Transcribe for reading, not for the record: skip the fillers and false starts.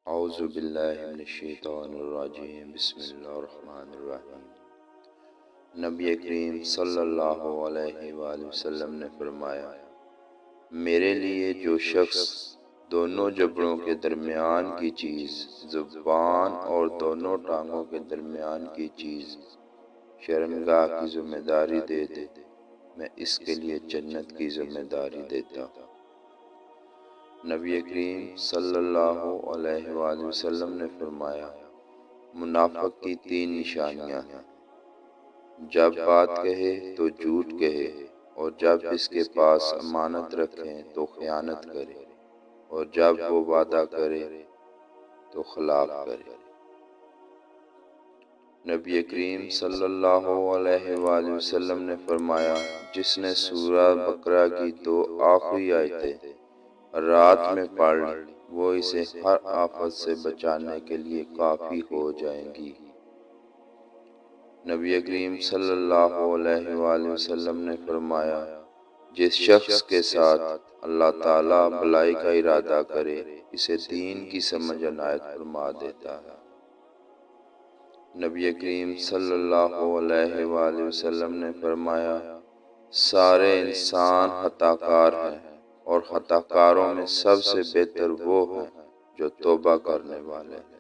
اعوذ باللہ من الشیطان الرجیم، بسم اللہ الرحمن الرحیم۔ نبی کریم صلی اللہ علیہ وآلہ وسلم نے فرمایا، میرے لیے جو شخص دونوں جبڑوں کے درمیان کی چیز، زبان اور دونوں ٹانگوں کے درمیان کی چیز، شرمگاہ کی ذمہ داری دے دے، میں اس کے لیے جنت کی ذمہ داری دیتا ہوں۔ نبی کریم صلی اللہ علیہ وآلہ وسلم نے فرمایا، منافق کی 3 نشانیاں ہیں: جب بات کہے تو جھوٹ کہے، اور جب اس کے پاس امانت رکھیں تو خیانت کرے، اور جب وہ وعدہ کرے تو خلاف کرے۔ نبی کریم صلی اللہ علیہ وآلہ وسلم نے فرمایا، جس نے سورہ بقرہ کی 2 آخری آیتیں رات میں پڑھ لی، وہ اسے ہر آفت سے بچانے کے لیے کافی ہو جائیں گی۔ نبی کریم صلی اللہ علیہ وآلہ وسلم نے فرمایا، جس شخص کے ساتھ اللہ تعالیٰ بھلائی کا ارادہ کرے، اسے دین کی سمجھ عنایت فرما دیتا ہے۔ نبی کریم صلی اللہ علیہ وآلہ وسلم نے فرمایا، سارے انسان خطا کار ہیں، اور خطا کاروں میں سب سے بہتر وہ ہیں جو توبہ کرنے والے ہیں۔